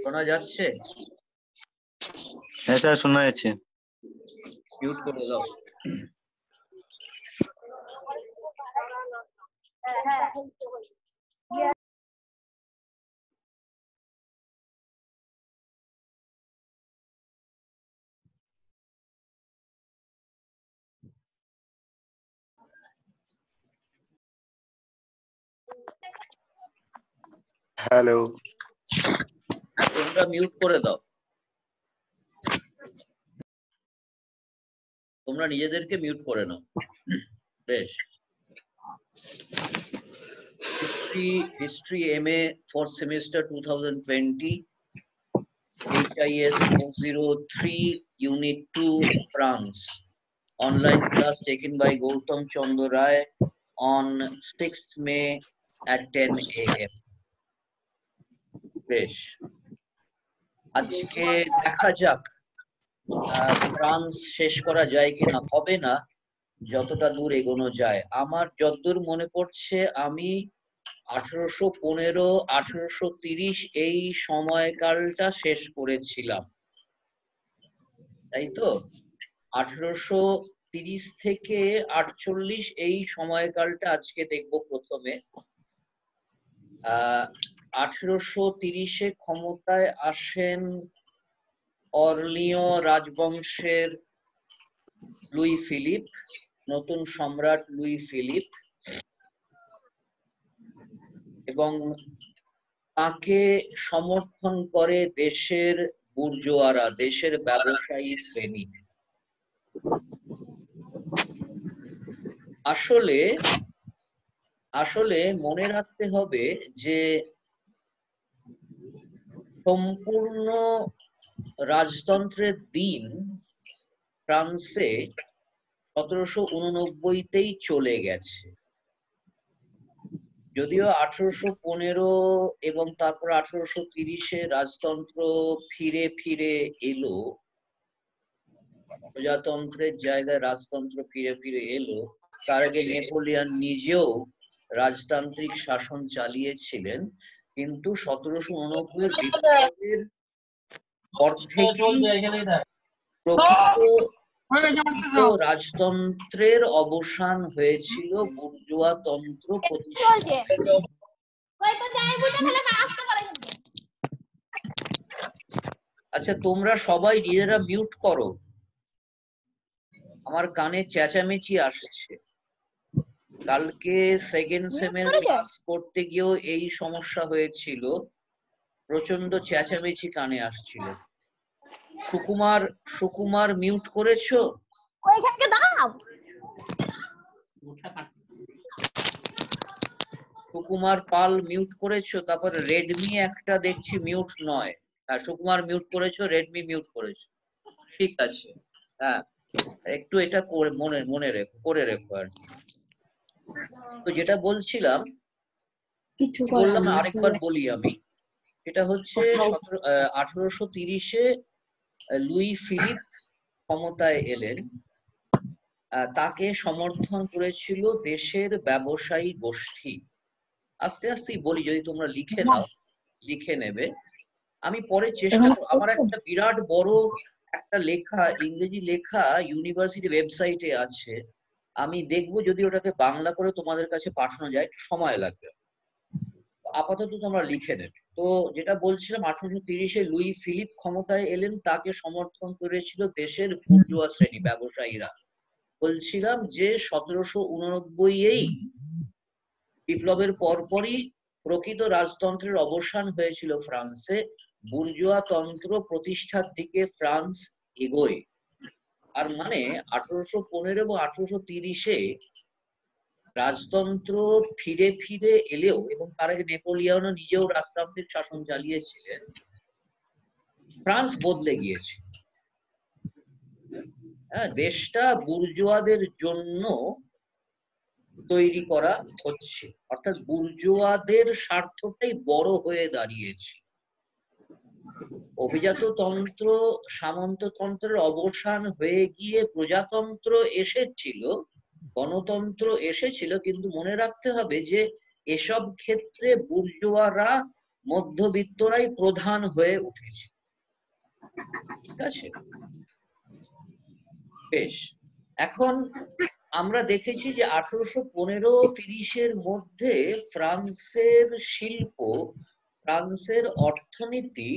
শোনা যাচ্ছে? হ্যাঁ স্যার, শোনা যাচ্ছে। মিউট করে দাও। হ্যালো, তোমরা মিউট করে দাও, তোমরা নিজেদেরকে মিউট করে নাও। বেশ। History MA fourth semester 2020, HIS 403, Unit 2, France. Online class taken by Gautam Chandra Rai on 6th May at 10 AM. বেশ, আজকে দেখা যাক ফ্রান্স শেষ করা যায় কিনা। হবে না যতটা দূর এগোনো যায়। আমার যতদূর মনে পড়ছে আমি 1815 1830 এই সময়কালটা শেষ করেছিলাম, তাই তো? 1830 থেকে 48 এই সময়কালটা আজকে দেখব প্রথমে। 1830-এ ক্ষমতায় আসেন অর্লিয় রাজবংশের লুই ফিলিপ, নতুন সম্রাট লুই ফিলিপ, এবং তাকে সমর্থন করে দেশের বুর্জোয়ারা, দেশের ব্যবসায়ী শ্রেণী। আসলে মনে রাখতে হবে যে সম্পূর্ণ রাজতন্ত্রের দিন ফ্রান্সে 1789-তেই চলে গেছে। যদিও 1815 এবং তারপর 1830-এ রাজতন্ত্র ফিরে ফিরে এলো, প্রজাতন্ত্রের জায়গায় রাজতন্ত্র ফিরে ফিরে এলো। তার আগে নেপোলিয়ন নিজেও রাজতান্ত্রিক শাসন চালিয়েছিলেন, কিন্তু 1789-এর বিপ্লবের পর থেকেই প্রকৃত রাজতন্ত্রের অবসান হয়েছিল, বুর্জোয়া তন্ত্র প্রতিষ্ঠা। আচ্ছা, তোমরা সবাই নিজেরা মিউট করো, আমার কানে চেঁচামেচি আসছে। কালকে সেকেন্ড সেমের ক্লাস করতে গিয়েও এই সমস্যা হয়েছিল, প্রচন্ড চেঁচামেচি কানে আসছিল। সুকুমার মিউট করেছো? সুকুমার পাল মিউট করেছো? তারপর রেডমি একটা দেখছি মিউট নয়। হ্যাঁ, সুকুমার মিউট করেছো, রেডমি মিউট করেছো, ঠিক আছে। হ্যাঁ, একটু এটা করে রেখো আর কি। তো যেটা বলছিলাম, বললাম আরেকবার বলি আমি, এটা হচ্ছে 1830-এ লুই ফিলিপ ক্ষমতায় এলেন। তাকে সমর্থন করেছিল দেশের ব্যবসায়ী গোষ্ঠী। আস্তে আস্তে বলি, যদি তোমরা লিখে নেবে। আমি পরে চেষ্টা করব, আমার একটা বিরাট বড় একটা লেখা, ইংরেজি লেখা ইউনিভার্সিটি ওয়েবসাইটে আছে, আমি দেখবো যদি ওটাকে বাংলা করে তোমাদের কাছে পাঠানো যায়, একটু সময় লাগবে। আপাতত তোমরা লিখে নেবে। তো যেটা বলছিলাম, 1830-এ লুই ফিলিপ ক্ষমতায় এলেন, তাকে সমর্থন করেছিল দেশের বুর্জোয়া শ্রেণী, ব্যবসায়ীরা। বলছিলাম যে 1789-এই বিপ্লবের পরপরই প্রকৃত রাজতন্ত্রের অবসান হয়েছিল ফ্রান্সে, বুর্জোয়া তন্ত্র প্রতিষ্ঠার দিকে ফ্রান্স এগোয়। আর মানে 1815 এবং 1830-এ রাজতন্ত্র ফিরে ফিরে এলেও, এবং তার আগে নেপোলিয়নও নিজেও রাজতান্ত্রিক শাসন চালিয়েছিলেন, ফ্রান্স বদলে গিয়েছে। হ্যাঁ, দেশটা বুর্জোয়াদের জন্য তৈরি করা হচ্ছে, অর্থাৎ বুর্জোয়াদের স্বার্থটাই বড় হয়ে দাঁড়িয়েছে। অভিজাত তন্ত্র, সামন্ততন্ত্রের অবসান হয়ে গিয়ে প্রজাতন্ত্র এসেছিল, গণতন্ত্র এসেছিল, কিন্তু মনে রাখতে হবে যে এসব ক্ষেত্রে বুর্জোয়ারা মধ্যবিত্তরাই প্রধান হয়ে উঠেছে। ঠিক আছে, বেশ। এখন আমরা দেখেছি যে 1815-30 মধ্যে ফ্রান্সের শিল্প, ফ্রান্সের অর্থনীতি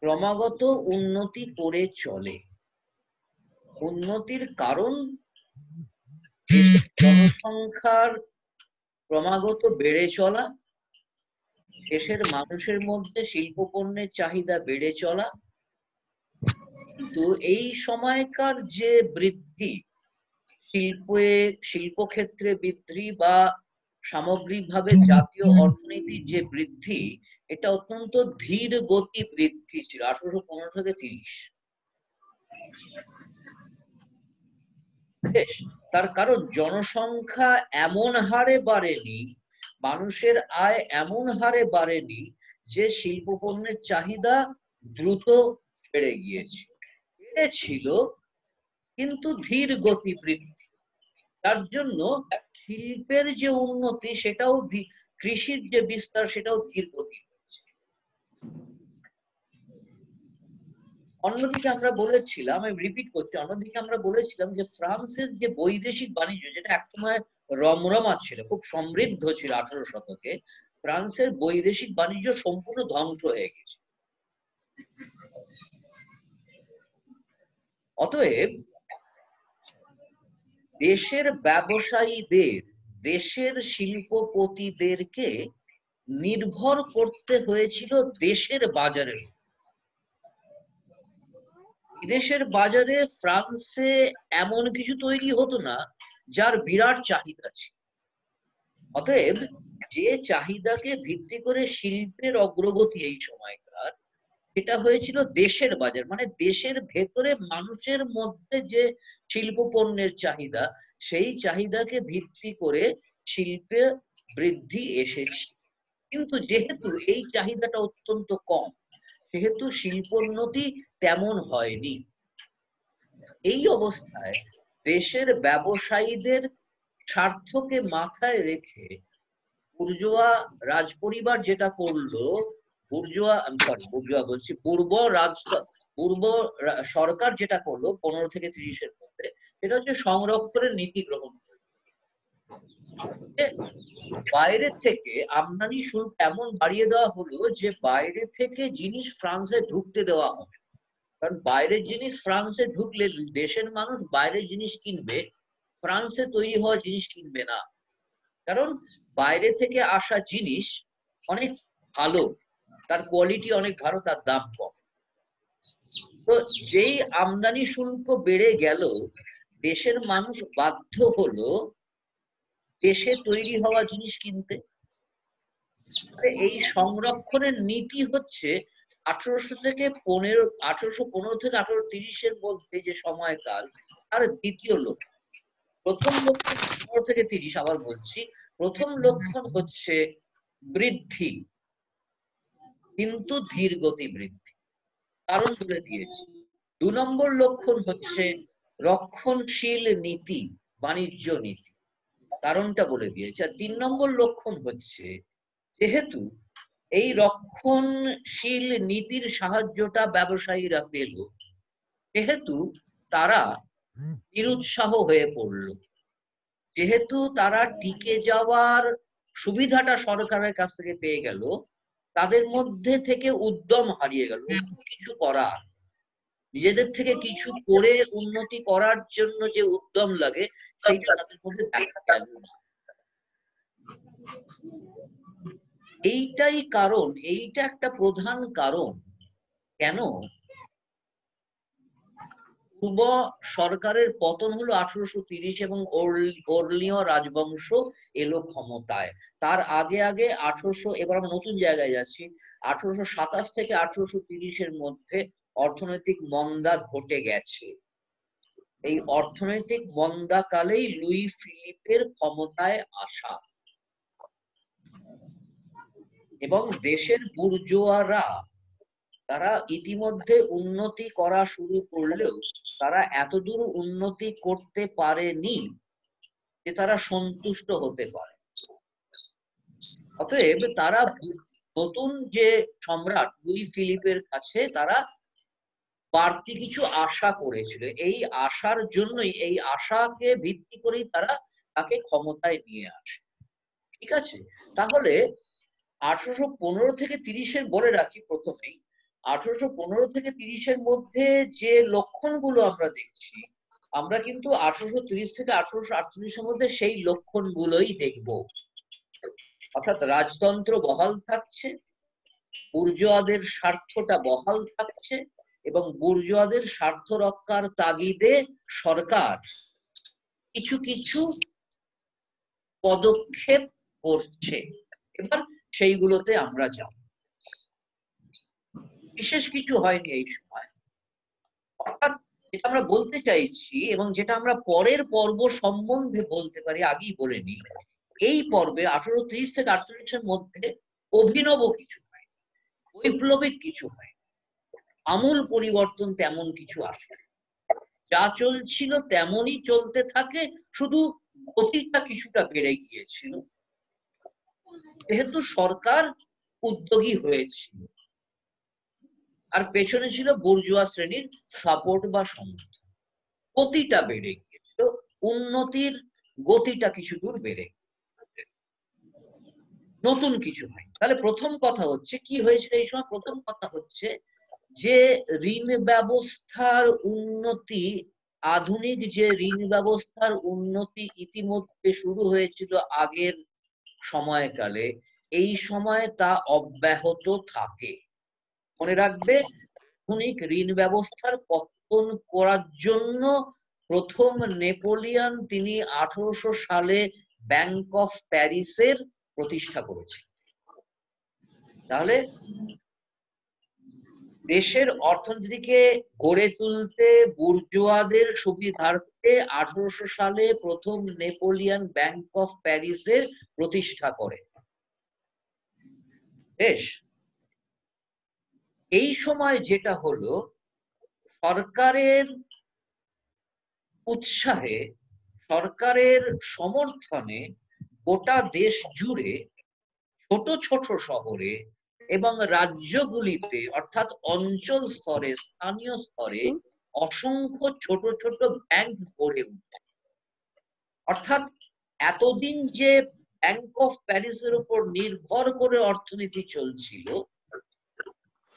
ক্রমাগত উন্নতি করে চলে। উন্নতির কারণ জনসংখ্যার ক্রমাগত বেড়ে চলা, দেশের মানুষের মধ্যে শিল্প পণ্যের চাহিদা বেড়ে চলা। কিন্তু এই সময়কার যে বৃদ্ধি, শিল্পক্ষেত্রে বৃদ্ধি বা সামগ্রিকভাবে জাতীয় অর্থনীতির যে বৃদ্ধি, এটা অত্যন্ত ধীর গতি বৃদ্ধি ছিল 1815 থেকে 30। বেশ, তার কারণ জনসংখ্যা এমন হারে বাড়েনি, মানুষের আয় এমন হারে বাড়েনি যে শিল্প পণ্যের চাহিদা দ্রুত বেড়ে গিয়েছে। বেড়েছিল কিন্তু ধীর গতি বৃদ্ধি। তার জন্য শিল্পের যে উন্নতি সেটাও, কৃষির যে বিস্তার সেটাও ধীর গতি হয়েছে। অন্যদিকে আমরা বলেছিলাম, আমি রিপিট করছি, অন্যদিকে আমরা বলেছিলাম যে ফ্রান্সের যে বৈদেশিক বাণিজ্য, যেটা একসময় রমরমা ছিল, খুব সমৃদ্ধ ছিল 18 শতকে, ফ্রান্সের বৈদেশিক বাণিজ্য সম্পূর্ণ ধ্বংস হয়ে গেছে। অতএব দেশের ব্যবসায়ীদের, দেশের শিল্পপতিদেরকে নির্ভর করতে হয়েছিল দেশের বাজারের। বিদেশের বাজারে ফ্রান্সে এমন কিছু তৈরি হতো না যার বিরাট চাহিদা ছিল। অতএব যে চাহিদাকে ভিত্তি করে শিল্পের অগ্রগতি এই সময়কার, এটা হয়েছিল দেশের বাজার, মানে দেশের ভেতরে মানুষের মধ্যে যে শিল্প পণ্যের চাহিদা, সেই চাহিদাকে ভিত্তি করে শিল্পে বৃদ্ধি এসেছে। কিন্তু যেহেতু এই চাহিদাটা অত্যন্ত কম, সেহেতু শিল্পোন্নতি তেমন হয়নি। এই অবস্থায় দেশের ব্যবসায়ীদের স্বার্থকে মাথায় রেখে বুর্জোয়া রাজপরিবার যেটা করলো, পূর্ব সরকার যেটা করলো 15 থেকে 30-এর মধ্যে, সেটা হচ্ছে সংরক্ষণের নীতি গ্রহণ করে। বাইরে থেকে আমদানি শুল্ক এমন বাড়িয়ে দেওয়া হলো যে বাইরে থেকে জিনিস ফ্রান্সে ঢুকতে দেওয়া হবে। কারণ বাইরের জিনিস ফ্রান্সে ঢুকলে দেশের মানুষ বাইরের জিনিস কিনবে, ফ্রান্সে তৈরি হওয়া জিনিস কিনবে না। কারণ বাইরে থেকে আসা জিনিস অনেক ভালো, তার কোয়ালিটি অনেক ভালো, তার দাম কম। তো যেই আমদানি শুল্ক বেড়ে গেল, দেশের মানুষ বাধ্য হলো দেশে তৈরি হওয়া জিনিস কিনতে। এই সংরক্ষণের নীতি হচ্ছে 1815 থেকে 1830-এর মধ্যে যে সময়কাল, তার দ্বিতীয় লক্ষ্য। প্রথম লক্ষণ 15 থেকে 30, আবার বলছি, প্রথম লক্ষণ হচ্ছে বৃদ্ধি, কিন্তু ধীর গতি বৃদ্ধি, কারণ বলে দিয়েছি। 2 নম্বর লক্ষণ হচ্ছে রক্ষণশীল নীতি, বাণিজ্য নীতি, কারণটা বলে দিয়েছে। আর 3 নম্বর লক্ষণ হচ্ছে, যেহেতু এই রক্ষণশীল নীতির সাহায্যটা ব্যবসায়ীরা পেল, যেহেতু তারা নিরুৎসাহ হয়ে পড়ল, যেহেতু তারা টিকে যাওয়ার সুবিধাটা সরকারের কাছ থেকে পেয়ে গেল, তাদের মধ্যে থেকে উদ্যম হারিয়ে গেল। কিছু করার, নিজেদের থেকে কিছু করে উন্নতি করার জন্য যে উদ্যম লাগে, সেইটা তাদের মধ্যে দেখা গেল না। এইটাই কারণ, এইটা একটা প্রধান কারণ কেন পূর্ব সরকারের পতন হলো 1830 এবং অর্লিয় রাজবংশ এলো ক্ষমতায়। তার আগে 1800, এবার আমরা নতুন জায়গায় যাচ্ছি, 1827 থেকে 1830-এর মধ্যে অর্থনৈতিক মন্দা ঘটে গেছে। এই অর্থনৈতিক মন্দাকালেই লুই ফিলিপের ক্ষমতায় আসা, এবং দেশের বুর্জোয়ারা তারা ইতিমধ্যে উন্নতি করা শুরু করলেও তারা এতদূর উন্নতি করতে পারেনি যে তারা সন্তুষ্ট হতে পারে। অতএব তারা নতুন যে সম্রাট লুই ফিলিপের কাছে তারা বাড়তি কিছু আশা করেছিল। এই আশার জন্যই, এই আশাকে ভিত্তি করেই তারা তাকে ক্ষমতায় নিয়ে আসে। ঠিক আছে, তাহলে 1815 থেকে 30-এর বলে রাখি প্রথমেই, 1815 থেকে 30-এর মধ্যে যে লক্ষণগুলো আমরা দেখছি, আমরা কিন্তু 1830 থেকে 1848-এর মধ্যে সেই লক্ষণগুলোই দেখব। অর্থাৎ রাজতন্ত্র বহাল থাকছে, বুর্জোয়াদের স্বার্থটা বহাল থাকছে, এবং বুর্জোয়াদের স্বার্থ রক্ষার তাগিদে সরকার কিছু কিছু পদক্ষেপ করছে। এবার সেইগুলোতে আমরা যাব। বিশেষ কিছু হয়নি এই সময়। অর্থাৎ যেটা আমরা বলতে চাইছি এবং যেটা আমরা পরের পর্ব সম্বন্ধে বলতে পারি, আগেই বলে নিই, এই পর্বে 1830 থেকে 48-এর মধ্যে অভিনব কিছু হয়, বৈপ্লবিক কিছু হয়, আমূল পরিবর্তন তেমন কিছু আসে। যা চলছিল তেমনই চলতে থাকে, শুধু গতিটা কিছুটা বেড়ে গিয়েছিল, যেহেতু সরকার উদ্যোগী হয়েছিল আর পেছনে ছিল বুর্জোয়া শ্রেণীর সাপোর্ট বা সমর্থন। গতিটা বেড়ে গিয়েছিল, উন্নতির গতিটা কিছু দূর বেড়ে, নতুন কিছু হয়। তাহলে প্রথম কথা হচ্ছে কি হয়েছিল এই সময়? প্রথম কথা হচ্ছে যে ঋণ ব্যবস্থার উন্নতি, আধুনিক যে ঋণ ব্যবস্থার উন্নতি ইতিমধ্যে শুরু হয়েছিল আগের সময়কালে, এই সময় তা অব্যাহত থাকে। মনে রাখবে, আধুনিক ঋণ ব্যবস্থার পতন করার জন্য প্রথম নেপোলিয়ন তিনি 1800 সালে ব্যাংক অফ প্যারিসের প্রতিষ্ঠা করেছেন। তাহলে দেশের অর্থনীতিকে গড়ে তুলতে বুর্জোয়াদের সুবিধার্থে 1800 সালে প্রথম নেপোলিয়ন ব্যাংক অফ প্যারিসের প্রতিষ্ঠা করে। বেশ, এই সময় যেটা হলো, সরকারের উৎসাহে, সরকারের সমর্থনে গোটা দেশ জুড়ে ছোট ছোট শহরে এবং রাজ্যগুলিতে, অর্থাৎ অঞ্চল স্তরে, স্থানীয় স্তরে অসংখ্য ছোট ছোট ব্যাংক গড়ে উঠে। অর্থাৎ এতদিন যে ব্যাংক অফ প্যারিসের উপর নির্ভর করে অর্থনীতি চলছিল,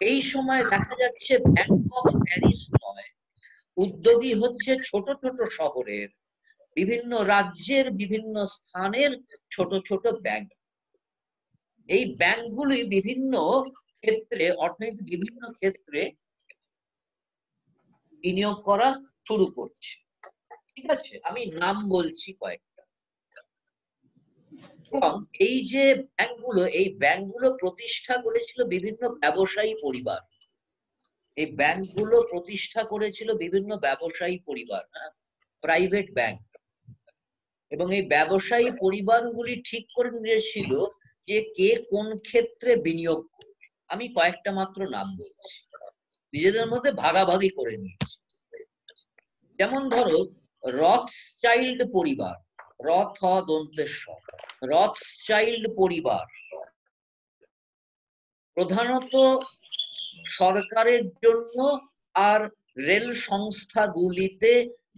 এই সময় দেখা যাচ্ছে ব্যাংক অফ প্যারিস নয়, উদ্যোগী হচ্ছে ছোট ছোট শহরের, বিভিন্ন রাজ্যের, বিভিন্ন স্থানের ছোট ছোট ব্যাংক। এই ব্যাংকগুলি বিভিন্ন ক্ষেত্রে, অর্থনীতি বিভিন্ন ক্ষেত্রে বিনিয়োগ করা শুরু করছে। ঠিক আছে, আমি নাম বলছি কয়েকটা। এবং এই যে ব্যাংকগুলো, এই ব্যাংকগুলো প্রতিষ্ঠা করেছিল বিভিন্ন ব্যবসায়ী পরিবার। এই ব্যাংকগুলো প্রতিষ্ঠা করেছিল বিভিন্ন ব্যবসায়ী পরিবার, প্রাইভেট ব্যাংক। এবং এই ব্যবসায়ী পরিবারগুলি ঠিক করে নিয়েছিল যে কে কোন ক্ষেত্রে বিনিয়োগ করবে। আমি কয়েকটা মাত্র নাম বলছি, নিজেদের মধ্যে ভাগাভাগি করে নিয়েছি। যেমন ধরো রথচাইল্ড পরিবার, রথ দন্তেশ্বর, রথচাইল্ড পরিবার প্রধানত সরকারের জন্য আর রেল সংস্থাগুলিতে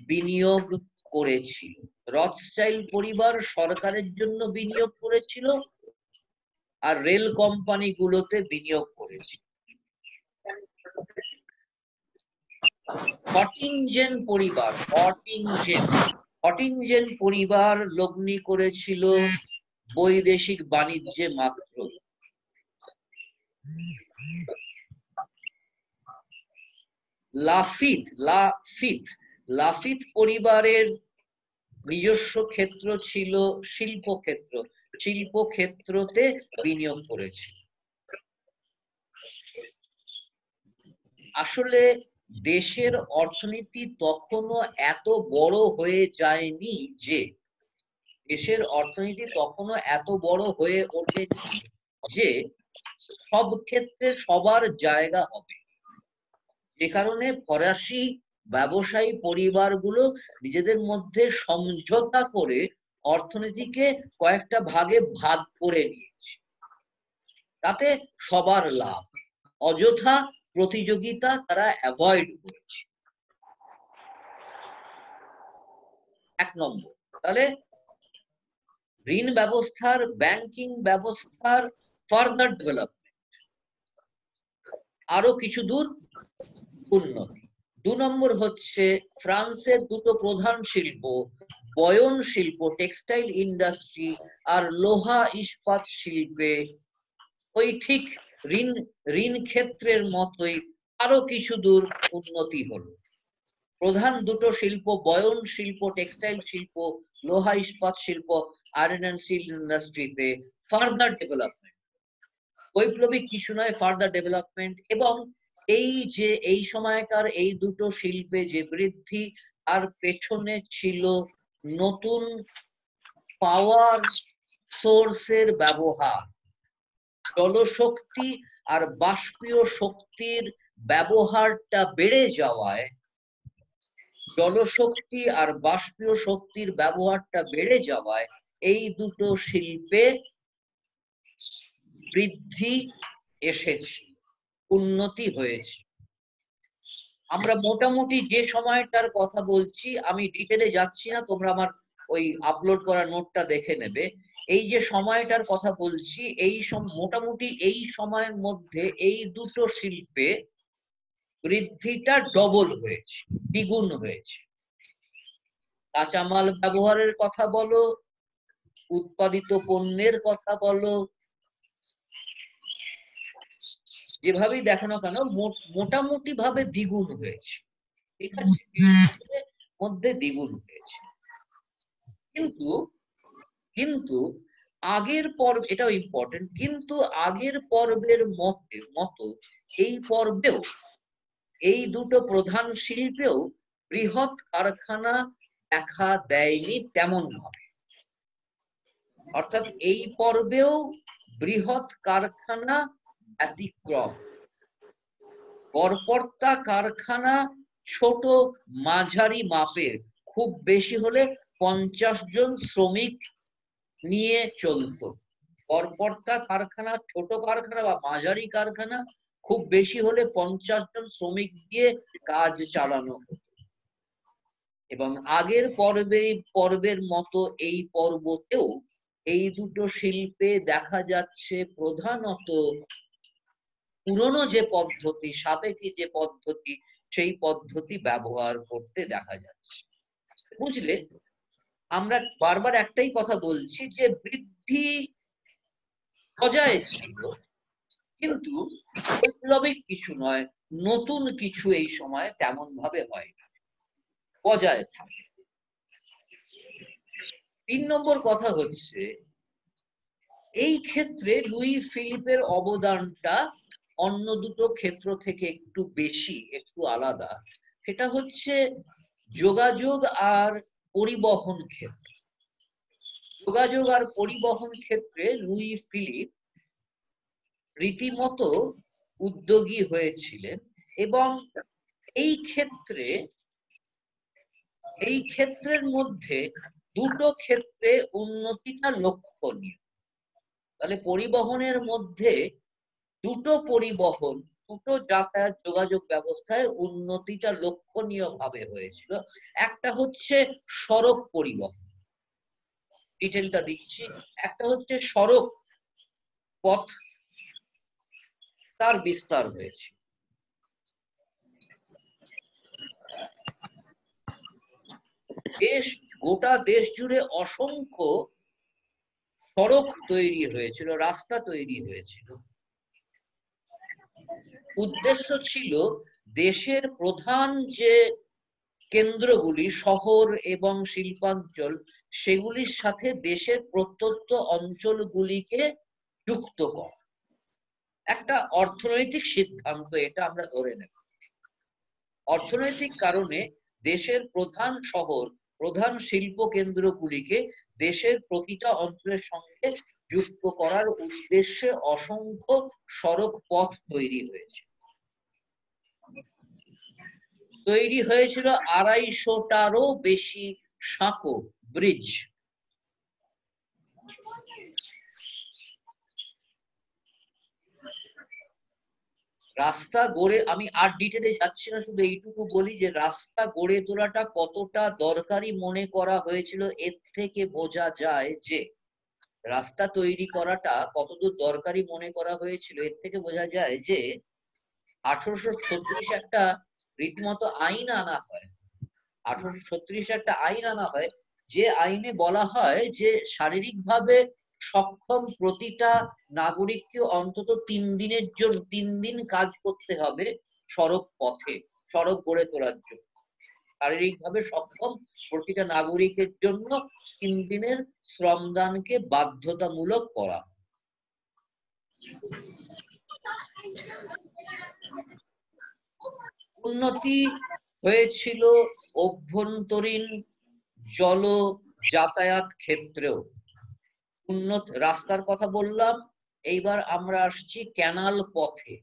বিনিয়োগ করেছিল। রথচাইল্ড পরিবার সরকারের জন্য বিনিয়োগ করেছিল আর রেল কোম্পানিগুলোতে বিনিয়োগ করেছিল। হটিনজেন পরিবার, হটিনজেন পরিবার লগ্নি করেছিল বৈদেশিক বাণিজ্যে মাত্র। লাফিত পরিবারের নিজস্ব ক্ষেত্র ছিল শিল্পক্ষেত্র, শিল্পক্ষেত্রতে বিনিয়োগ করেছিল। আসলে দেশের অর্থনীতি তখনো এত বড় হয়ে যায়নি যে, দেশের অর্থনীতি তখনো এত বড় হয়ে ওঠেনি যে সব ক্ষেত্রে সবার জায়গা হবে। যে কারণে ফরাসি ব্যবসায়ী পরিবারগুলো নিজেদের মধ্যে সমঝোতা করে অর্থনীতিকে কয়েকটা ভাগে ভাগ করে নিয়েছে। তাতে সবার লাভ, অযথা প্রতিযোগিতা তারা অ্যাভয়েড করেছে। 1 নম্বর। তাহলে ঋণ ব্যবস্থার, ব্যাংকিং ব্যবস্থার ফার্দার ডেভেলপমেন্ট, আরো কিছু দূর উন্নতি। 2 নম্বর হচ্ছে ফ্রান্সের দুটো প্রধান শিল্প, বয়ন শিল্প টেক্সটাইল ইন্ডাস্ট্রি আর লোহা ইস্পাত শিল্পে ওই ঠিক ঋণ ক্ষেত্রের মতোই আরো কিছু দূর উন্নতি হলো। প্রধান দুটো শিল্প, বয়ন শিল্প টেক্সটাইল শিল্প, লোহা ইস্পাত শিল্প, আয়রন অ্যান্ড স্টিল ইন্ডাস্ট্রিতে ফার্দার ডেভেলপমেন্ট, বৈপ্লবিক কিছু নয়, ফার্দার ডেভেলপমেন্ট। এবং এই যে এই সময়কার এই দুটো শিল্পে যে বৃদ্ধি, আর পেছনে ছিল নতুন পাওয়ার সোর্সের ব্যবহার, জলশক্তি আর বাষ্পীয় শক্তির ব্যবহারটা বেড়ে যাওয়ায়, জলশক্তি আর বাষ্পীয় শক্তির ব্যবহারটা বেড়ে যাওয়ায় এই দুটো শিল্পে বৃদ্ধি এসেছে, উন্নতি হয়েছে। আমরা মোটামুটি যে সময়টার কথা বলছি, আমি ডিটেলে যাচ্ছি না, তোমরা আমার ওই আপলোড করা নোটটা দেখে নেবে। এই যে সময়টার কথা বলছি, এই মোটামুটি এই সময়ের মধ্যে এই দুটো শিল্পে বৃদ্ধিটা ডবল হয়েছে, দ্বিগুণ হয়েছে। কাঁচামাল ব্যবহারের কথা বলো, উৎপাদিত পণ্যের কথা বলো, যেভাবেই দেখো না কেন মোটামুটি ভাবে দ্বিগুণ হয়েছে। ঠিক আছে, মধ্যে দ্বিগুণ হয়েছে। কিন্তু কিন্তু আগের পর্ব, এটাও ইম্পর্টেন্ট, কিন্তু আগের পর্বের মতো এই পর্বেও এই দুটো প্রধান শিল্পেও বৃহৎ কারখানা দেখা দেয়নি তেমন ভাবে। অর্থাৎ এই পর্বেও বৃহৎ কারখানা ব্যতিক্রম। গড়পড়তা কারখানা ছোট মাঝারি মাপের, খুব বেশি হলে 50 জন শ্রমিক নিয়ে চলতো। গড়পড়তা কারখানা, ছোট কারখানা বা মাঝারি কারখানা খুব বেশি হলে 50 জন শ্রমিক দিয়ে কাজ চালানো হতো। এবং আগের পর্বের মতো এই পর্বতেও এই দুটো শিল্পে দেখা যাচ্ছে প্রধানত পুরনো যে পদ্ধতি, সাবেকি যে পদ্ধতি, সেই পদ্ধতি ব্যবহার করতে দেখা যাচ্ছে। বুঝলে, আমরা বারবার একটাই কথা বলছি যে বৃদ্ধি বজায় ছিল, কিন্তু বৈপ্লবিক কিছু নয়, নতুন কিছু এই সময় তেমন ভাবে হয়, বজায় থাকে। 3 নম্বর কথা হচ্ছে, এই ক্ষেত্রে লুই ফিলিপের অবদানটা অন্য দুটো ক্ষেত্র থেকে একটু বেশি, একটু আলাদা। সেটা হচ্ছে যোগাযোগ আর পরিবহন ক্ষেত্র। যোগাযোগ আর পরিবহন ক্ষেত্রে লুই ফিলিপ রীতিমতো উদ্যোগী হয়েছিলেন, এবং এই ক্ষেত্রের মধ্যে দুটো ক্ষেত্রে উন্নতিটা লক্ষণীয়। তাহলে পরিবহনের মধ্যে দুটো যাতায়াত যোগাযোগ ব্যবস্থায় উন্নতিটা লক্ষণীয় ভাবে হয়েছিল। একটা হচ্ছে সড়ক পরিবহন, ডিটেলটা দিচ্ছি। একটা হচ্ছে সড়ক পথ, তার বিস্তার হয়েছে। গোটা দেশ জুড়ে অসংখ্য সড়ক তৈরি হয়েছিল, রাস্তা তৈরি হয়েছিল। উদ্দেশ্য ছিল দেশের প্রধান যে কেন্দ্রগুলি, শহর এবং শিল্পাঞ্চল, সেগুলির সাথে দেশের প্রত্যন্ত অঞ্চলগুলিকে যুক্ত করা। একটা অর্থনৈতিক সিদ্ধান্ত, এটা আমরা ধরে নেব। অর্থনৈতিক কারণে দেশের প্রধান শহর, প্রধান শিল্প কেন্দ্রগুলিকে দেশের প্রতিটা অঞ্চলের সঙ্গে যুক্ত করার উদ্দেশ্যে অসংখ্য সড়ক পথ তৈরি হয়েছে। তৈরি হয়েছিল 250টারও বেশি সাঁকো, ব্রিজ। রাস্তা গড়ে, আমি আর ডিটেলে যাচ্ছি না, শুধু এইটুকু বলি যে রাস্তা গড়ে তোলাটা কতটা দরকারি মনে করা হয়েছিল, এর থেকে বোঝা যায় যে রাস্তা তৈরি করাটা কতদূর দরকারি মনে করা হয়েছিল, এর থেকে বোঝা যায় যে 1836 একটা রীতিমতো আইন আনা হয়। 1836 একটা আইন আনা হয়, যে আইনে বলা হয় যে শারীরিকভাবে সক্ষম প্রতিটা নাগরিককে অন্তত 3 দিন কাজ করতে হবে সড়ক পথে, সড়ক গড়ে তোলার জন্য। শারীরিকভাবে সক্ষম প্রতিটা নাগরিকের জন্য 3 দিনের শ্রমদানকে বাধ্যতামূলক করা। উন্নতি হয়েছিল অভ্যন্তরীণ জল যাতায়াত ক্ষেত্রেও। উন্নত রাস্তার কথা বললাম, এইবার আমরা আসছি ক্যানাল পথে।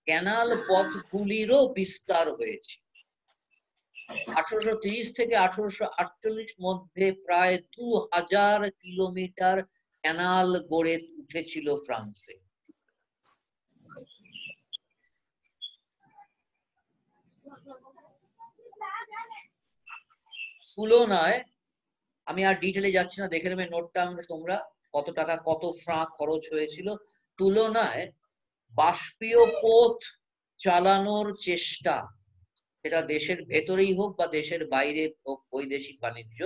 ক্যানাল পথগুলিরও বিস্তার হয়েছে। 1830 থেকে 1848 মধ্যে প্রায় 2000 কিলোমিটার ক্যানাল গড়ে উঠেছিল ফ্রান্সে। তুলনায়, আমি আর ডিটেলে যাচ্ছি না, দেখে নেবে নোটটা আমরা তোমরা, কত টাকা কত ফ্রাঁ খরচ হয়েছিল। তুলনায় বাষ্পীয় পথ চালানোর চেষ্টা, সেটা দেশের ভেতরেই হোক বা দেশের বাইরে হোক, বৈদেশিক বাণিজ্য,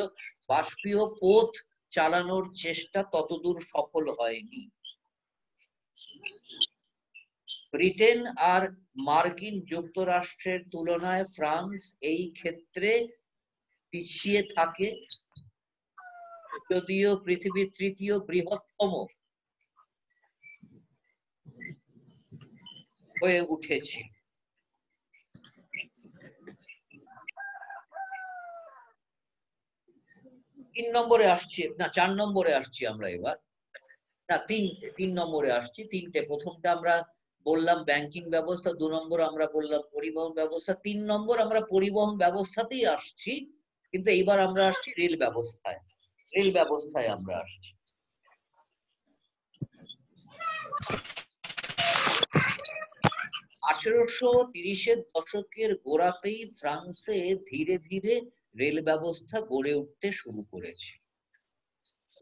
বাষ্পীয় পথ চালানোর চেষ্টা ততদূর সফল হয়নি। ব্রিটেন আর মার্কিন যুক্তরাষ্ট্রের তুলনায় ফ্রান্স এই ক্ষেত্রে পিছিয়ে থাকে, যদিও পৃথিবীর 3য় বৃহত্তম হয়ে উঠেছে। তিন নম্বরে আসছি, না 4 নম্বরে আসছি আমরা এবার, না তিন নম্বরে আসছি। তিনটে, প্রথমটা আমরা বললাম ব্যাংকিং ব্যবস্থা, 2 নম্বর আমরা বললাম পরিবহন ব্যবস্থা, 3 নম্বর আমরা পরিবহন ব্যবস্থাতেই আসছি, কিন্তু এইবার আমরা আসছি রেল ব্যবস্থায়। রেল ব্যবস্থায় আমরা আসছি। 1830-এর দশকের গোড়াতেই ফ্রান্সে ধীরে ধীরে রেল ব্যবস্থা গড়ে উঠতে শুরু করেছে।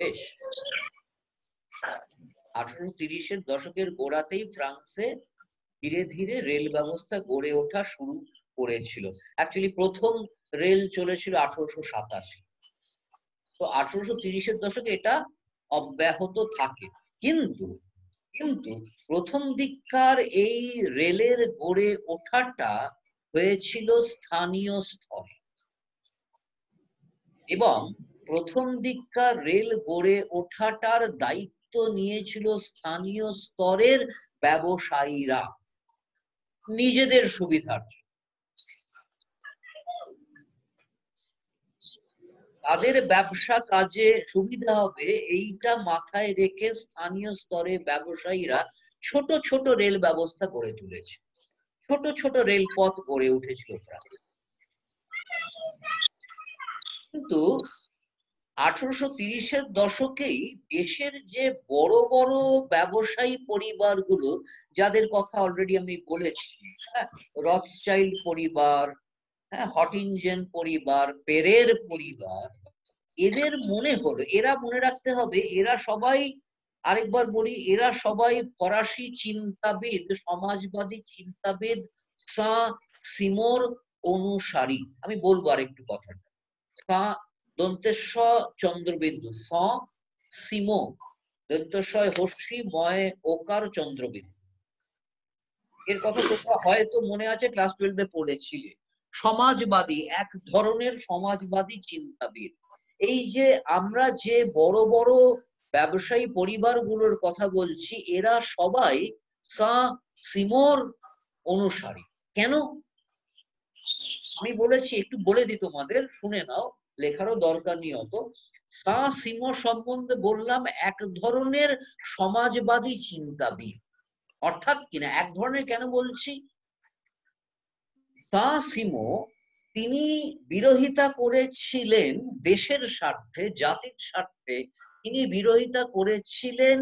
বেশ, 1830-এর দশকের গোড়াতেই ফ্রান্সে ধীরে ধীরে রেল ব্যবস্থা গড়ে ওঠা শুরু করেছিল। অ্যাকচুয়ালি প্রথম রেল চলেছিল 1887। তো 1830-এর দশকে এটা অব্যাহত থাকে, কিন্তু কিন্তু প্রথম দিককার এই রেলের গড়ে ওঠাটা হয়েছিল স্থানীয় স্তরে, এবং প্রথম দিককার রেল গড়ে ওঠাটার দায়িত্ব নিয়েছিল স্থানীয় স্তরের ব্যবসায়ীরা নিজেদের সুবিধার জন্য। তাদের ব্যবসা কাজে সুবিধা হবে এইটা মাথায় রেখে স্থানীয় স্তরে ব্যবসায়ীরা ছোট ছোট রেল ব্যবস্থা গড়ে তুলেছে, ছোট ছোট রেলপথ গড়ে উঠেছিল ফ্রান্স। কিন্তু 1830-এর দশকেই দেশের যে বড় বড় ব্যবসায়ী পরিবারগুলো, যাদের কথা অলরেডি আমি বলেছি, হ্যাঁ, রথচাইল্ড পরিবার, হ্যাঁ, হটিনজেন পরিবার, পেরের পরিবার, এদের মনে হলো, এরা মনে রাখতে হবে, এরা সবাই, আরেকবার বলি, এরা সবাই ফরাসি চিন্তাবিদ, সমাজবাদী চিন্তাবিদ সাঁ সিমোর অনুসারী। আমি বলবো আরেকটু কথাটা, সাঁ দন্তেশ চন্দ্রবিন্দু, সাঁ সিমো দন্তস্বয় হর্ষি ময় ওকার চন্দ্রবিন্দু, এর কথা তোমরা হয়তো মনে আছে ক্লাস 12-এ পড়েছিলে। সমাজবাদী, এক ধরনের সমাজবাদী চিন্তাবিদ। এই যে আমরা যে বড় বড় ব্যবসায়ী পরিবারগুলোর কথা বলছি, এরা সবাই সাঁ সিমোর অনুসারী। কেন? আমি বলেছি, একটু বলে দিই তোমাদের, শুনে নাও, লেখারও দরকার নেই অত। সাঁ সিমো সম্বন্ধে বললাম এক ধরনের সমাজবাদী চিন্তাবিদ। অর্থাৎ কিনা, এক ধরনের কেন বলছি, সাঁ সিমো তিনি বিরোধিতা করেছিলেন দেশের স্বার্থে, জাতির স্বার্থে, তিনি বিরোধিতা করেছিলেন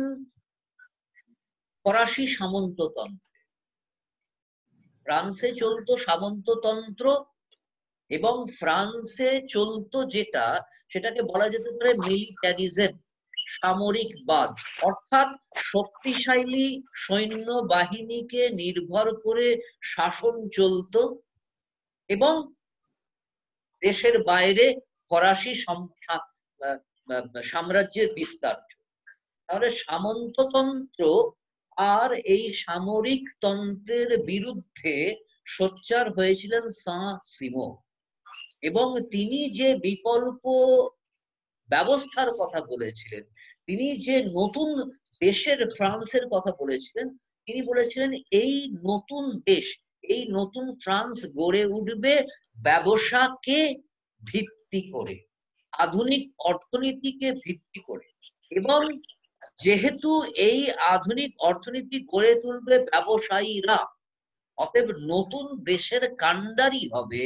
ফরাসি সামন্ততন্ত্রে। ফ্রান্সে চলতো সামন্ততন্ত্র, এবং ফ্রান্সে চলতো যেটা, সেটাকে বলা যেতে পারে মিলিটারিজম, সামরিকবাদ। অর্থাৎ শক্তিশালী সৈন্য বাহিনীকে নির্ভর করে শাসন চলতো, এবং দেশের বাইরে ফরাসি সাম্রাজ্যের বিস্তার। তাহলে সামন্ততন্ত্র আর এই সামরিক তন্ত্রের বিরুদ্ধে সোচ্চার হয়েছিলেন সাঁ সিমো, এবং তিনি যে বিকল্প ব্যবস্থার কথা বলেছিলেন, তিনি যে নতুন দেশের ফ্রান্সের কথা বলেছিলেন, তিনি বলেছিলেন এই নতুন দেশ, এই নতুন ফ্রান্স গড়ে উঠবে ব্যবসাকে ভিত্তি করে, আধুনিক অর্থনীতিকে ভিত্তি করে। এবং যেহেতু এই আধুনিক অর্থনীতি গড়ে তুলবে ব্যবসায়ীরা, অতএব নতুন দেশের কাণ্ডারি হবে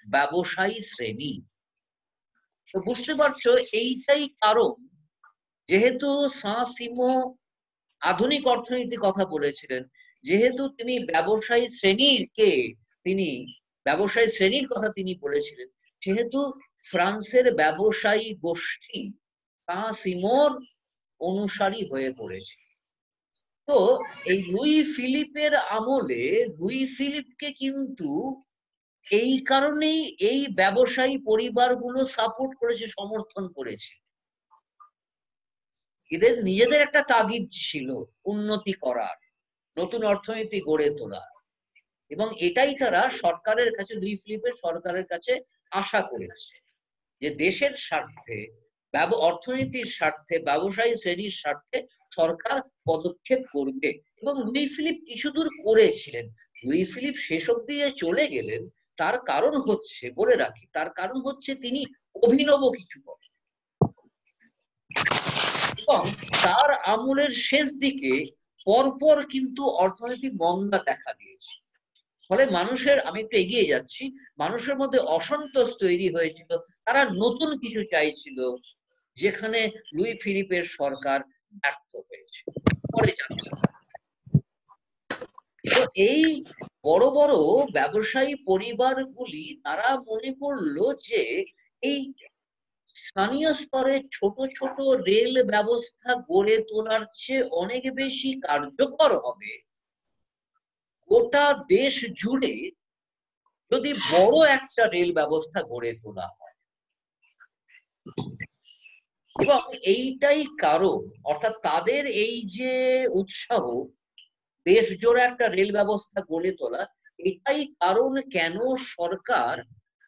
ব্যবসায়ী শ্রেণী। তো বুঝতে পারছো, এইটাই কারণ, যেহেতু সাঁ সিমো আধুনিক অর্থনীতির কথা বলেছিলেন, যেহেতু তিনি ব্যবসায়ী শ্রেণীর কথা তিনি বলেছিলেন, সেহেতু ফ্রান্সের ব্যবসায়ী গোষ্ঠী সাঁ সিমোর অনুসারী হয়ে পড়েছে। তো এই লুই ফিলিপের আমলে লুই ফিলিপকে কিন্তু এই কারণেই এই ব্যবসায়ী পরিবারগুলো সাপোর্ট করেছে, সমর্থন করেছে। এদের নিজেদের একটা তাগিদ ছিল উন্নতি করার, নতুন অর্থনীতি গড়ে তোলার, এবং এটাই তারা সরকারের কাছে, লুই ফিলিপের সরকারের কাছে আশা করেছে, যে দেশের স্বার্থে, অর্থনীতির স্বার্থে, ব্যবসায়ী শ্রেণীর স্বার্থে সরকার পদক্ষেপ করবে। এবং লুই ফিলিপ কিছুদূর করেছিলেন। লুই ফিলিপ শেষ অব্দি চলে গেলেন, তার কারণ হচ্ছে, বলে রাখি, তার কারণ হচ্ছে তিনি অভিনব কিছু করেন, এবং তার আমলের শেষ দিকে পরপর কিন্তু অর্থনৈতিক মন্দা দেখা দিয়েছে। ফলে মানুষের, আমি একটু এগিয়ে যাচ্ছি, মানুষের মধ্যে অসন্তোষ তৈরি হয়েছিল, তারা নতুন কিছু চাইছিল, যেখানে লুই ফিলিপের সরকার ব্যর্থ হয়েছে। পরে যাচ্ছে। তো এই বড় বড় ব্যবসায়ী পরিবারগুলি তারা মনে করলো যে এই স্থানীয় স্তরে ছোট ছোট রেল ব্যবস্থা গড়ে তোলার চেয়ে অনেক বেশি কার্যকর হবে গোটা দেশ জুড়ে যদি বড় একটা রেল ব্যবস্থা গড়ে তোলা হয়। এবং এইটাই কারণ, অর্থাৎ তাদের এই যে উৎসাহ দেশ জোড়া একটা রেল ব্যবস্থা গড়ে তোলা, এটাই কারণ কেন সরকার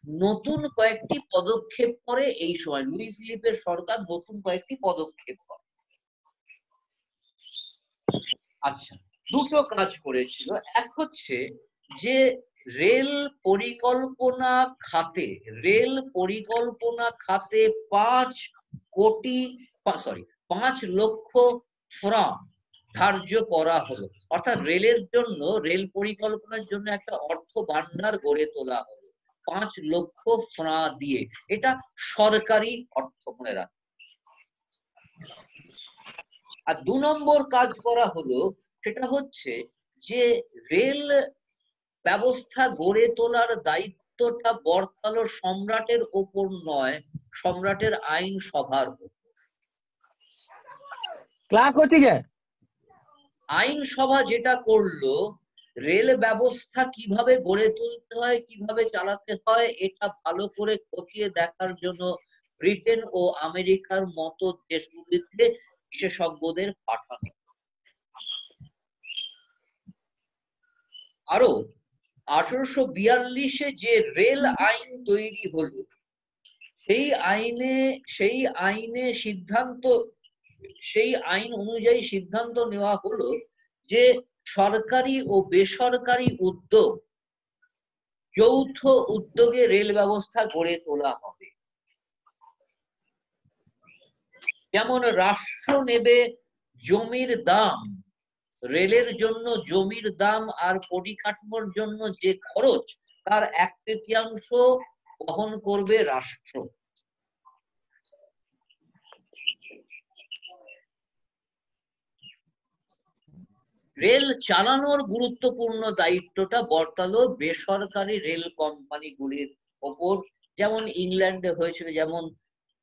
নতুন কয়েকটি পদক্ষেপ করে। এই সময় লুই ফিলিপের সরকার নতুন কয়েকটি পদক্ষেপ করে। আচ্ছা, দুটো কাজ করেছিল। এক হচ্ছে যে রেল পরিকল্পনা খাতে 5 লক্ষ ফ্রাঙ্ক ধার্য করা হলো। অর্থাৎ রেলের জন্য, রেল পরিকল্পনার জন্য একটা অর্থ ভান্ডার গড়ে তোলা হলো 5 লক্ষ ফ্রাঙ্ক দিয়ে। এটা সরকারি অর্থ, মনে রাখ। আর 2 নম্বর কাজ করা হলো, সেটা হচ্ছে যে রেল ব্যবস্থা গড়ে তোলার দায়িত্বটা বর্তালো সম্রাটের ওপর নয়, সম্রাটের আইনসভার উপর। ক্লাস করছি যে আইনসভা যেটা করলো, রেল ব্যবস্থা কিভাবে গড়ে তুলতে হয়, কিভাবে চালাতে হয়, এটা ভালো করে খতিয়ে দেখার জন্য ব্রিটেন ও আমেরিকার মতো দেশগুলিতে বিশেষজ্ঞদের পাঠানো। আরো 1842-এ যে রেল আইন তৈরি হলো, সেই আইন অনুযায়ী সিদ্ধান্ত নেওয়া হলো যে সরকারি ও বেসরকারি উদ্যোগ, যৌথ উদ্যোগে রেল ব্যবস্থা গড়ে তোলা হবে। যেমন রাষ্ট্র নেবে জমির দাম, রেলের জন্য জমির দাম আর পরিকাঠামোর জন্য যে খরচ, তার 1/3 বহন করবে রাষ্ট্র। রেল চালানোর গুরুত্বপূর্ণ দায়িত্বটা বর্তালো বেসরকারি রেল কোম্পানিগুলির ওপর, যেমন ইংল্যান্ডে হয়েছিল, যেমন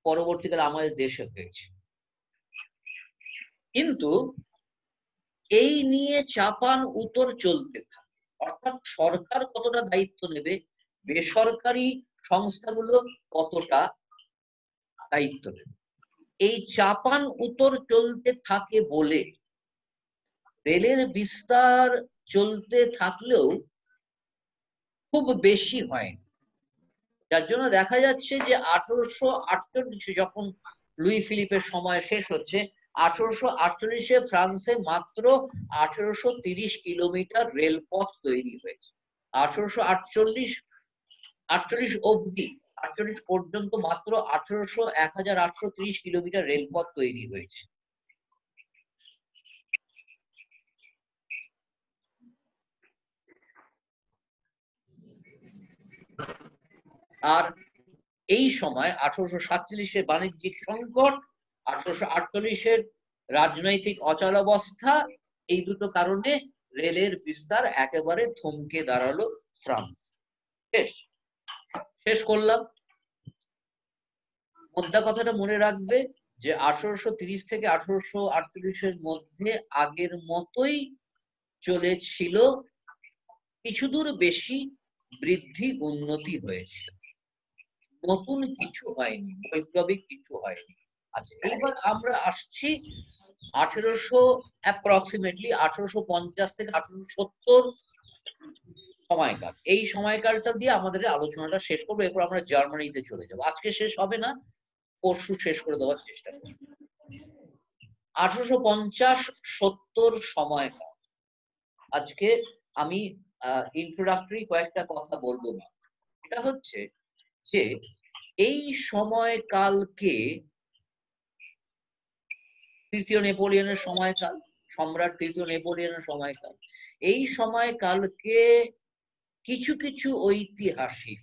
পরবর্তীকালে আমাদের দেশে হয়েছে। কিন্তু এই নিয়ে চাপান উতর চলতে থাকে, অর্থাৎ সরকার কতটা দায়িত্ব নেবে, বেসরকারি সংস্থাগুলো কতটা দায়িত্ব নেবে, এই চাপান উতর চলতে থাকে বলে রেলের বিস্তার চলতে থাকলেও খুব বেশি হয়নি। যার জন্য দেখা যাচ্ছে যে 1848 যখন লুই ফিলিপের সময় শেষ হচ্ছে, 1848 ফ্রান্সে মাত্র 1830 কিলোমিটার রেলপথ তৈরি হয়েছে। 1848 অবধি, 48 পর্যন্ত মাত্র 1830 কিলোমিটার রেলপথ তৈরি হয়েছে। আর এই সময় 1847 বাণিজ্যিক সংকট, 1848 রাজনৈতিক অচলাবস্থা, এই দুটো কারণে রেলের বিস্তার একেবারে থমকে দাঁড়ালো ফ্রান্স। শেষ করলাম। মোদ্দা কথাটা মনে রাখবে যে 1830 থেকে 1848 মধ্যে আগের মতোই চলেছিল, কিছু দূর বেশি বৃদ্ধি উন্নতি হয়েছিল, নতুন কিছু হয়নি, বৈপ্লবিক কিছু হয়নি। আচ্ছা, এইবার আমরা আসছি 1850 থেকে 1870 সময়কাল। এই সময়কালটা দিয়ে আমাদের আলোচনাটা শেষ করবো, এরপর আমরা জার্মানিতে চলে যাবো। আজকে শেষ হবে না, পরশু শেষ করে দেওয়ার চেষ্টা করব। 1850-70 সময়কাল। আজকে আমি ইন্ট্রোডাক্টরি কয়েকটা কথা বলবো না। এটা হচ্ছে যে এই সময়কালকে তৃতীয় নেপোলিয়নের সময়কাল, সম্রাট তৃতীয় নেপোলিয়নের সময়কাল, এই সময়কালকে কিছু কিছু ঐতিহাসিক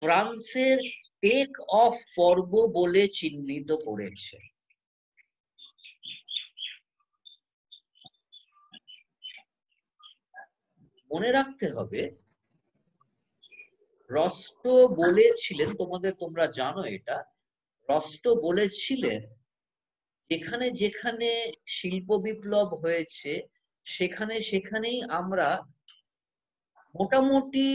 ফ্রান্সের টেক অফ পর্ব বলে চিহ্নিত করেছে। মনে রাখতে হবে, রস্ট বলেছিলেন, তোমরা জানো এটা, রস্ট বলেছিলেন যেখানে যেখানে শিল্প বিপ্লব হয়েছে সেখানে সেখানেই আমরা মোটামুটি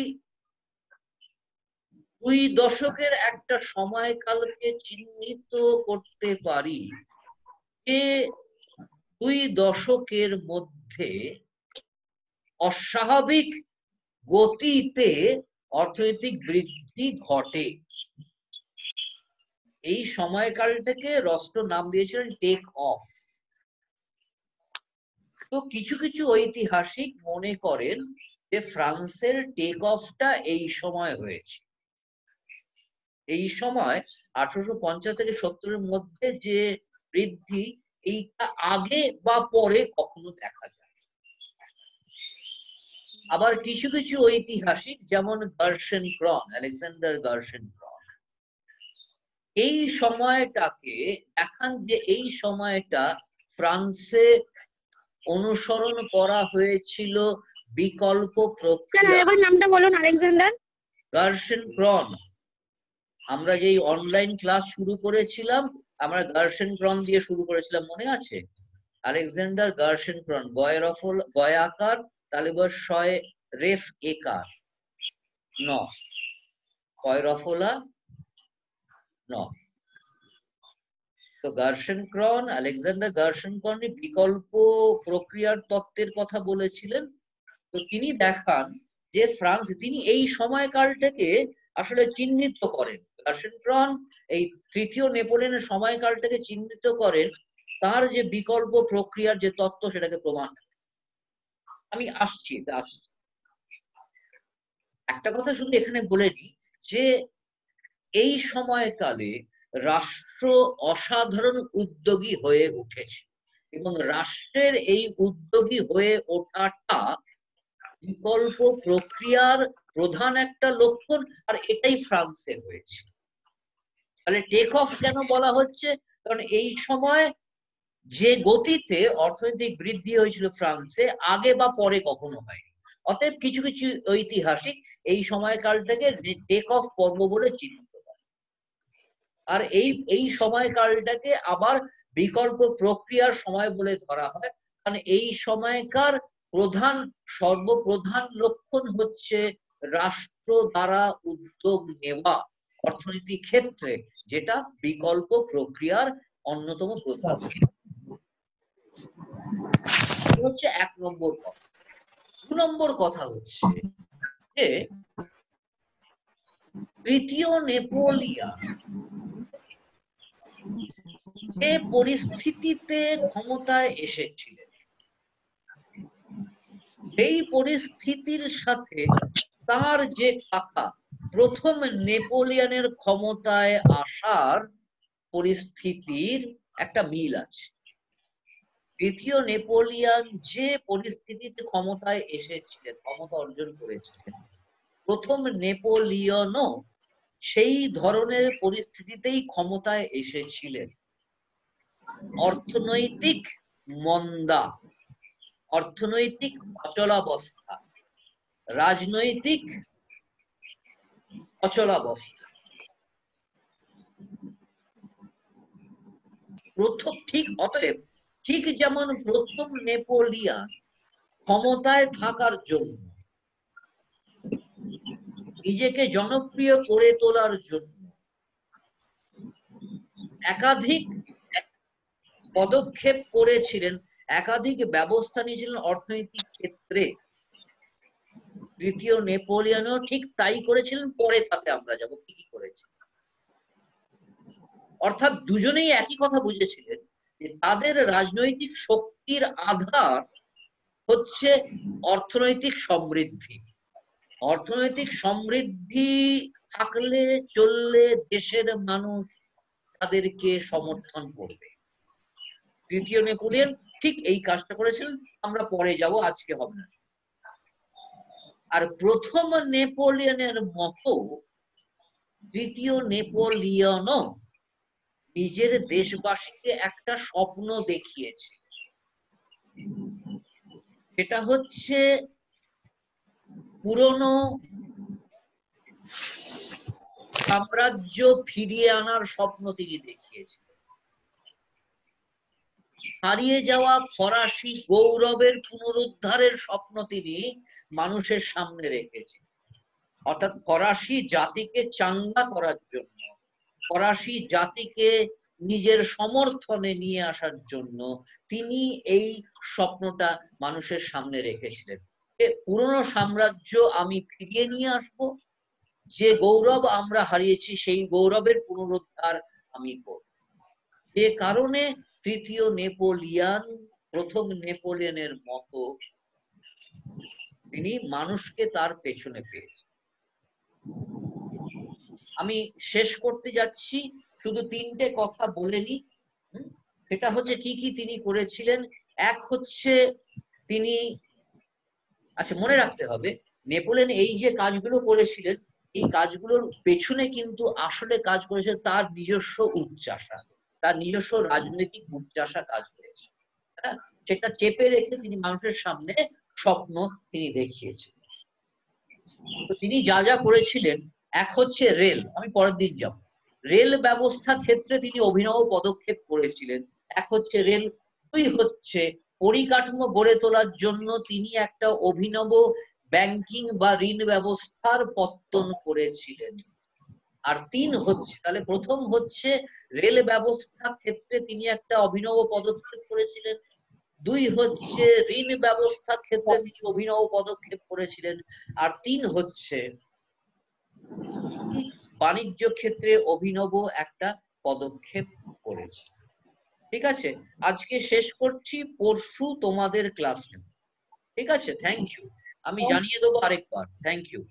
2 দশকের একটা সময়কালকে চিহ্নিত করতে পারি, যে 2 দশকের মধ্যে অস্বাভাবিক গতিতে অর্থনৈতিক বৃদ্ধি ঘটে। এই সময়কালটাকে রস্ট নাম দিয়েছিলেন টেক অফ। তো কিছু কিছু ঐতিহাসিক মনে করেন যে ফ্রান্সের টেক অফটা এই সময় হয়েছে। এই সময় 1850 থেকে 70-এর মধ্যে যে বৃদ্ধি, এইটা আগে বা পরে কখনো দেখা যায়। আবার কিছু কিছু ঐতিহাসিক যেমন গার্সেন ক্রন, আলেকজান্ডার গার্সেন ক্রন, এই সময়টাকে দেখান যে এই সময়টা ফ্রান্সে অনুসরণ করা হয়েছিল বিকল্প প্রক্রিয়া। নামটা বলুন। আলেকজান্ডার গার্সেন ক্রন। আমরা যেই অনলাইন ক্লাস শুরু করেছিলাম, আমরা গার্সেন ক্রন দিয়ে শুরু করেছিলাম, মনে আছে? আলেকজান্ডার গার্সেন ক্রন, গয় আকার তালিবর শয় রেফ একার ন, কয়রফলা ন। তো গার্সেন ক্রন, আলেকজান্ডার গার্সেন ক্রন বিকল্প প্রক্রিয়ার তত্ত্বের কথা বলেছিলেন। তো তিনি দেখান যে ফ্রান্স, তিনি এই সময়কালটাকে আসলে চিহ্নিত করেন। গার্সেন ক্রন এই তৃতীয় নেপোলিয়নের সময়কালটাকে চিহ্নিত করেন, তার যে বিকল্প প্রক্রিয়ার যে তত্ত্ব সেটাকে প্রমাণ। আমি আসছি। একটা কথা শুধু এখানে বলে নিই যে এই সময়কালে রাষ্ট্র অসাধারণ উদ্যোগী হয়ে উঠেছে, এবং রাষ্ট্রের এই উদ্যোগী হয়ে ওঠাটা বিকল্প প্রক্রিয়ার প্রধান একটা লক্ষণ, আর এটাই ফ্রান্সে হয়েছে। তাহলে টেক অফ কেন বলা হচ্ছে? কারণ এই সময় যে গতিতে অর্থনৈতিক বৃদ্ধি হয়েছিল ফ্রান্সে আগে বা পরে কখনো হয়নি। অতএব কিছু কিছু ঐতিহাসিক এই সময়কালটাকে টেক অফ পর্ব বলে চিহ্নিত করে। আর এই সময়কালটাকে আবার বিকল্প প্রক্রিয়ার সময় বলে ধরা হয়, কারণ এই সময়কার সর্বপ্রধান লক্ষণ হচ্ছে রাষ্ট্র দ্বারা উদ্যোগ নেওয়া অর্থনীতি ক্ষেত্রে, যেটা বিকল্প প্রক্রিয়ার অন্যতম প্রধান। হচ্ছে 1 নম্বর কথা। 2 নম্বর কথা হচ্ছে যে তৃতীয় নেপোলিয়ন যে পরিস্থিতিতে ক্ষমতায় এসেছিলেন, সেই পরিস্থিতির সাথে তার যে কাকা প্রথম নেপোলিয়নের ক্ষমতায় আসার পরিস্থিতির একটা মিল আছে। তৃতীয় নেপোলিয়ন যে পরিস্থিতিতে ক্ষমতায় এসেছিলেন, ক্ষমতা অর্জন করেছিলেন, প্রথম নেপোলিয়নও সেই ধরনের পরিস্থিতিতেই ক্ষমতায় এসেছিলেন। অর্থনৈতিক মন্দা, অর্থনৈতিক অচলাবস্থা, রাজনৈতিক অচলাবস্থা। অতএব ঠিক যেমন প্রথম নেপোলিয়ন ক্ষমতায় থাকার জন্য, নিজেকে জনপ্রিয় করে তোলার জন্য একাধিক পদক্ষেপ করেছিলেন, একাধিক ব্যবস্থা নিয়েছিলেন অর্থনৈতিক ক্ষেত্রে, তৃতীয় নেপোলিয়নও ঠিক তাই করেছিলেন। পরে তাতে আমরা যাব কি কি করেছে। অর্থাৎ দুজনেই একই কথা বুঝেছিলেন যে তাদের রাজনৈতিক শক্তির আধার হচ্ছে অর্থনৈতিক সমৃদ্ধি। অর্থনৈতিক সমৃদ্ধি থাকলে চললে দেশের মানুষ তাদেরকে সমর্থন করবে। তৃতীয় নেপোলিয়ন ঠিক এই কাজটা করেছিলেন, আমরা পরে যাব, আজকে হবে না। আর প্রথম নেপোলিয়নের মতো তৃতীয় নেপোলিয়নও নিজের দেশবাসীকে একটা স্বপ্ন দেখিয়েছে, সেটা হচ্ছে পুরনো সাম্রাজ্য ফিরিয়ে আনার স্বপ্ন তিনি দেখিয়েছেন। হারিয়ে যাওয়া ফরাসি গৌরবের পুনরুদ্ধারের স্বপ্ন তিনি মানুষের সামনে রেখেছেন। অর্থাৎ ফরাসি জাতিকে চাঙ্গা করার জন্য, ফরাসি জাতিকে নিজের সমর্থনে নিয়ে আসার জন্য তিনি এই স্বপ্নটা মানুষের সামনে রেখেছিলেন। পুরনো সাম্রাজ্য আমি ফিরিয়ে নিয়ে আসব, যে গৌরব আমরা হারিয়েছি সেই গৌরবের পুনরুদ্ধার আমি করব। যে কারণে তৃতীয় নেপোলিয়ন প্রথম নেপোলিয়নের মতো তিনি মানুষকে তার পেছনে পেয়েছেন। আমি শেষ করতে যাচ্ছি, শুধু 3টে কথা বলে নি। সেটা হচ্ছে কি কি তিনি করেছিলেন। এক হচ্ছে তিনি, আচ্ছা মনে রাখতে হবে, নেপোলিয়ন এই যে কাজগুলো করেছিলেন, এই কাজগুলোর পেছনে কিন্তু আসলে কাজ করেছে তার নিজস্ব উচ্চাশা, তার নিজস্ব রাজনৈতিক উচ্চাশা কাজ করেছে। হ্যাঁ, সেটা চেপে রেখে তিনি মানুষের সামনে স্বপ্ন তিনি দেখিয়েছেন। তো তিনি যা যা করেছিলেন, এক হচ্ছে রেল, আমি পরের দিন যাব, রেল ব্যবস্থা ক্ষেত্রে তিনি অভিনব পদক্ষেপ করেছিলেন। এক হচ্ছে রেল। 2 হচ্ছে পরিকাঠামো গড়ে তোলার জন্য তিনি একটা অভিনব ব্যাংকিং বা ঋণ ব্যবস্থার পত্তন করেছিলেন। আর 3 হচ্ছে, তাহলে প্রথম হচ্ছে রেল ব্যবস্থা ক্ষেত্রে তিনি একটা অভিনব পদক্ষেপ করেছিলেন। 2 হচ্ছে ঋণ ব্যবস্থা ক্ষেত্রে তিনি অভিনব পদক্ষেপ করেছিলেন। আর 3 হচ্ছে বাণিজ্য ক্ষেত্রে অভিনব একটা পদক্ষেপ করেছে। ঠিক আছে, আজকে শেষ করছি, পরশু তোমাদের ক্লাস নেব। ঠিক আছে, থ্যাংক ইউ। আমি জানিয়ে দেবো আরেকবার। Thank you.